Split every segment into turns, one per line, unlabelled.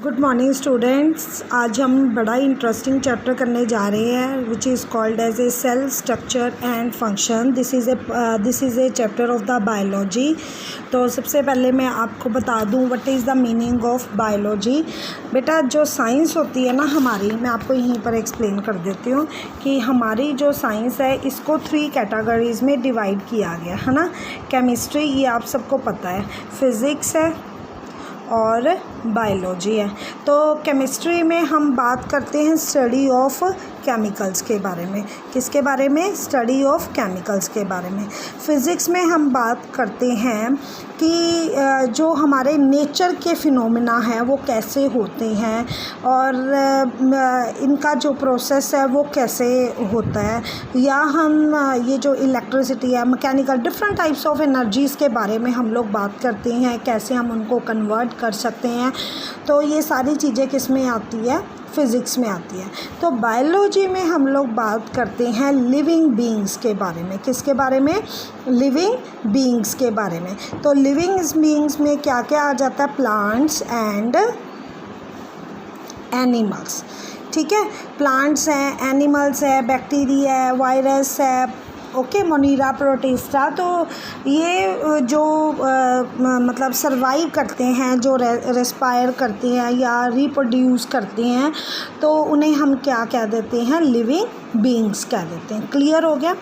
Good morning students. आज हम बड़ा इंटरेस्टिंग चैप्टर करने जा रहे हैं which is called as a cell structure and function. This is a chapter of the biology. तो सबसे पहले मैं आपको बता दूं what is the meaning of biology. बेटा जो साइंस होती है ना हमारी, मैं आपको यहीं पर एक्सप्लेन कर देती हूँ कि हमारी जो साइंस है इसको 3 कैटेगरीज़ में डिवाइड किया गया है ना। केमिस्ट्री, ये आप सबको पता है, फिज़िक्स है और बायोलॉजी है। तो केमिस्ट्री में हम बात करते हैं स्टडी ऑफ केमिकल्स के बारे में। किसके बारे में? स्टडी ऑफ केमिकल्स के बारे में। फिज़िक्स में हम बात करते हैं कि जो हमारे नेचर के फिनोमेना हैं वो कैसे होते हैं और इनका जो प्रोसेस है वो कैसे होता है, या हम ये जो इलेक्ट्रिसिटी है, mechanical, different types of energies के बारे में हम लोग बात करते हैं, कैसे हम उनको कन्वर्ट कर सकते हैं। तो ये सारी चीज़ें किस में आती है? फ़िज़िक्स में आती है। तो बायोलॉजी में हम लोग बात करते हैं लिविंग बीइंग्स के बारे में। किसके बारे में? लिविंग बीइंग्स के बारे में। तो लिविंग बीइंग्स में क्या क्या आ जाता है? Plants and animals. ठीक है, प्लांट्स हैं, एनिमल्स है, बैक्टीरिया है, वायरस है, ओके, मोनीरा, प्रोटिस्टा। तो ये जो मतलब सर्वाइव करते हैं, जो रेस्पायर करते हैं या रिप्रोड्यूस करते हैं, तो उन्हें हम क्या कह देते हैं? लिविंग बीइंग्स कह देते हैं। क्लियर हो गया?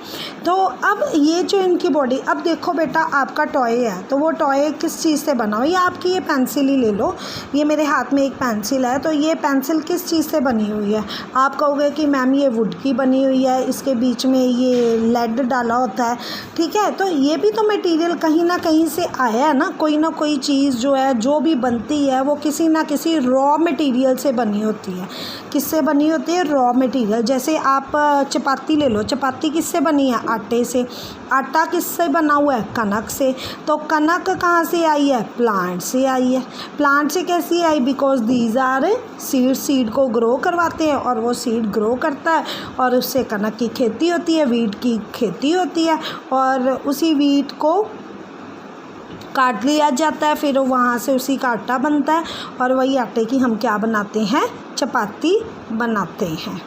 तो अब ये जो इनकी बॉडी, अब देखो बेटा आपका टॉय है, तो वो टॉय किस चीज़ से बना हो? या आपकी ये पेंसिल ही ले लो, ये मेरे हाथ में एक पेंसिल है, तो ये पेंसिल किस चीज़ से बनी हुई है? आप कहोगे कि मैम ये वुड की बनी हुई है, इसके बीच में ये लेड डाला होता है। ठीक है, तो ये भी तो मटेरियल कहीं ना कहीं से आया है ना कोई चीज़ जो है, जो भी बनती है वो किसी ना किसी रॉ मटेरियल से बनी होती है। किससे बनी होती है? Raw material. जैसे आप चपाती ले लो, चपाती किससे बनी है? आटे से। आटा किससे बना हुआ है? कनक से। तो कनक कहाँ से आई है? प्लांट से आई है। प्लांट से कैसी आई? बिकॉज दीज आर सीड को ग्रो करवाते हैं और वो सीड ग्रो करता है और उससे कनक की खेती होती है, वीट की खेती होती है, और उसी वीट को काट लिया जाता है, फिर वहाँ से उसी का आटा बनता है और वही आटे की हम क्या बनाते हैं? चपाती बनाते हैं।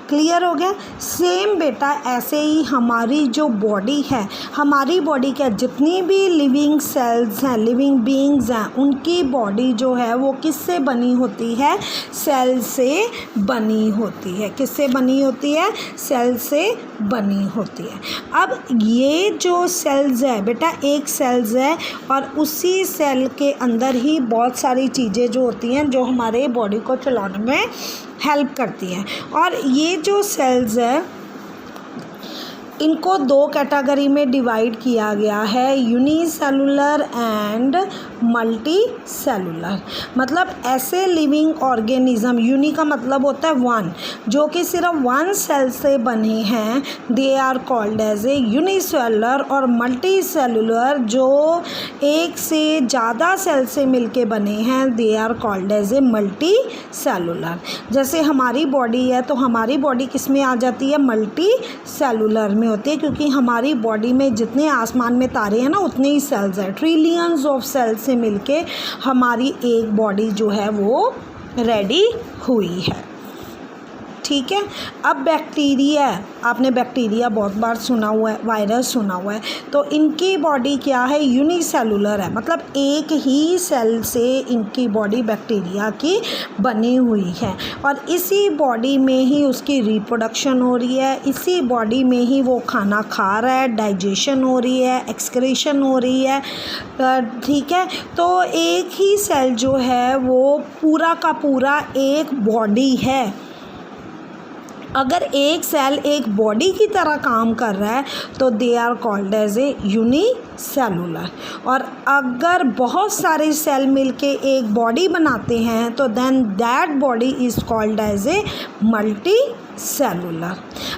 क्लियर हो गया? सेम बेटा ऐसे ही हमारी जो बॉडी है, हमारी बॉडी क्या, जितनी भी लिविंग सेल्स हैं, लिविंग बीइंग्स हैं, उनकी बॉडी जो है वो किससे बनी होती है? सेल से बनी होती है। किससे बनी होती है? सेल से बनी होती है। अब ये जो सेल्स है बेटा, एक सेल्स है और उसी सेल के अंदर ही बहुत सारी चीज़ें जो होती हैं जो हमारे बॉडी को चलाने में हेल्प करती हैं। और ये जो सेल्स है इनको 2 कैटेगरी में डिवाइड किया गया है, यूनिसेलुलर एंड मल्टी सेलुलर। मतलब ऐसे लिविंग ऑर्गेनिज्म, यूनि का मतलब होता है 1, जो कि सिर्फ 1 सेल से बने हैं, they are called as a unicellular. और मल्टी सेलुलर जो एक से ज़्यादा सेल से मिलके बने हैं, they are called as a multi cellular. जैसे हमारी बॉडी है, तो हमारी बॉडी किस में आ जाती है? मल्टी सेलुलर में होती है, क्योंकि हमारी बॉडी में जितने आसमान में तारे हैं ना उतने ही सेल्स हैं। ट्रिलियंस ऑफ सेल्स से मिलके हमारी एक बॉडी जो है वो रेडी हुई है। ठीक है, अब बैक्टीरिया, आपने बैक्टीरिया बहुत बार सुना हुआ है, वायरस सुना हुआ है, तो इनकी बॉडी क्या है? यूनिसेलुलर है। मतलब एक ही सेल से इनकी बॉडी बैक्टीरिया की बनी हुई है और इसी बॉडी में ही उसकी रिप्रोडक्शन हो रही है, इसी बॉडी में ही वो खाना खा रहा है, डाइजेशन हो रही है, एक्सक्रीशन हो रही है। ठीक है, तो एक ही सेल जो है वो पूरा का पूरा एक बॉडी है। अगर एक सेल एक बॉडी की तरह काम कर रहा है तो they are called as a unicellular. और अगर बहुत सारे सेल मिलके एक बॉडी बनाते हैं तो then that body is called as a multi cellular.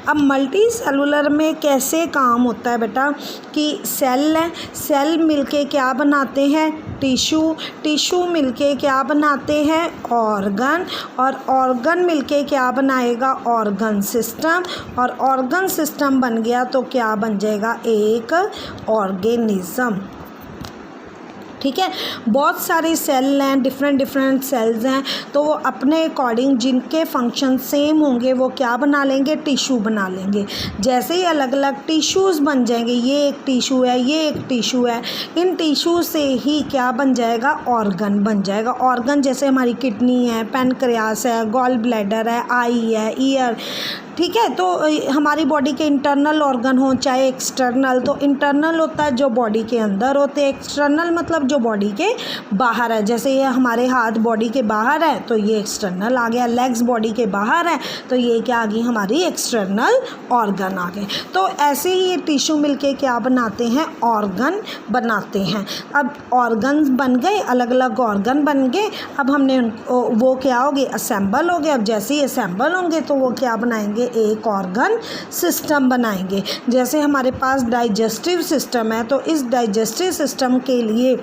अब मल्टी सेलुलर में कैसे काम होता है बेटा कि सेल है, सेल मिलके क्या बनाते हैं? टिश्यू मिलके क्या बनाते हैं? ऑर्गन, और ऑर्गन मिलके क्या बनाएगा? ऑर्गन सिस्टम, और ऑर्गन सिस्टम बन गया तो क्या बन जाएगा? एक ऑर्गेनिज्म। ठीक है। बहुत सारे सेल हैं, डिफरेंट सेल्स हैं, तो वो अपने अकॉर्डिंग जिनके फंक्शन सेम होंगे वो क्या बना लेंगे, टिश्यू बना लेंगे। जैसे ही अलग अलग टिश्यूज़ बन जाएंगे, ये एक टिश्यू है, ये एक टिश्यू है, इन टिश्यू से ही क्या बन जाएगा, ऑर्गन बन जाएगा। ऑर्गन जैसे हमारी किडनी है, पैनक्रियास है, गॉल ब्लैडर है, आई है, ईयर, ठीक है। तो हमारी बॉडी के इंटरनल ऑर्गन हो चाहे एक्सटर्नल, तो इंटरनल होता है जो बॉडी के अंदर होते हैं, एक्सटर्नल मतलब जो बॉडी के बाहर है। जैसे ये हमारे हाथ बॉडी के बाहर है तो ये एक्सटर्नल आ गया, लेग्स बॉडी के बाहर है तो ये क्या आ गई, हमारी एक्सटर्नल ऑर्गन आ गए। तो ऐसे ही ये टिश्यू मिलके क्या बनाते हैं, ऑर्गन बनाते हैं। अब ऑर्गन्स बन गए, अलग अलग ऑर्गन बन गए, अब हमने वो क्या हो गए, असेंबल हो गए। अब जैसे ही असेंबल होंगे तो वो क्या बनाएंगे, एक ऑर्गन सिस्टम बनाएंगे। जैसे हमारे पास डाइजेस्टिव सिस्टम है, तो इस डाइजेस्टिव सिस्टम के लिए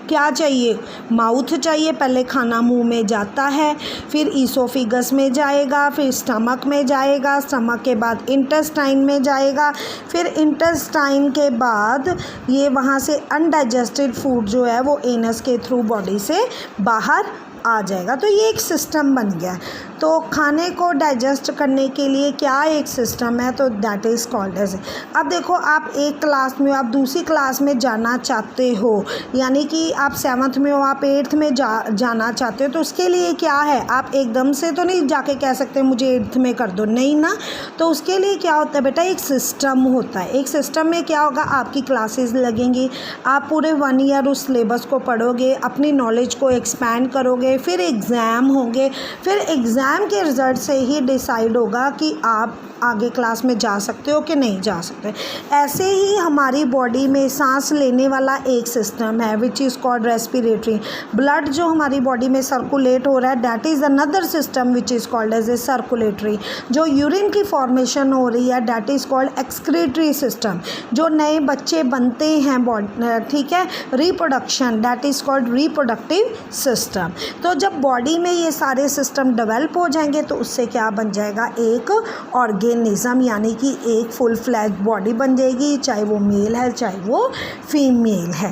क्या चाहिए, माउथ चाहिए। पहले खाना मुंह में जाता है, फिर ईसोफिगस में जाएगा, फिर स्टमक में जाएगा, स्टमक के बाद इंटेस्टाइन में जाएगा, फिर इंटेस्टाइन के बाद ये वहाँ से अनडाइजेस्टेड फूड जो है वो एनस के थ्रू बॉडी से बाहर आ जाएगा। तो ये एक सिस्टम बन गया। तो खाने को डाइजेस्ट करने के लिए क्या एक सिस्टम है, तो दैट इज़ कॉल्ड एज। अब देखो, आप एक क्लास में हो, आप दूसरी क्लास में जाना चाहते हो, यानी कि आप 7th में हो, आप 8th में जाना चाहते हो, तो उसके लिए क्या है, आप एकदम से तो नहीं जाके कह सकते मुझे 8th में कर दो, नहीं ना। तो उसके लिए क्या होता है बेटा, एक सिस्टम होता है। एक सिस्टम में क्या होगा, आपकी क्लासेस लगेंगी, आप पूरे 1 ईयर उस सिलेबस को पढ़ोगे, अपनी नॉलेज को एक्सपैंड करोगे, फिर एग्ज़ाम होंगे, फिर एग्ज़ाम के रिज़ल्ट से ही डिसाइड होगा कि आप आगे क्लास में जा सकते हो कि नहीं जा सकते। ऐसे ही हमारी बॉडी में सांस लेने वाला एक सिस्टम है which is called respiratory. Blood जो हमारी बॉडी में सर्कुलेट हो रहा है, that is another system which is called as a circulatory. जो यूरिन की फॉर्मेशन हो रही है, that is called excretory system. जो नए बच्चे बनते हैं ठीक है, reproduction, that is called reproductive system. तो जब बॉडी में ये सारे सिस्टम डेवलप हो जाएंगे तो उससे क्या बन जाएगा, एक ऑर्गेनिज्म, यानी कि एक फुल फ्लैज बॉडी बन जाएगी, चाहे वो मेल है चाहे वो फीमेल है।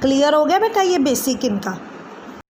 क्लियर हो गया बेटा ये बेसिक इनका।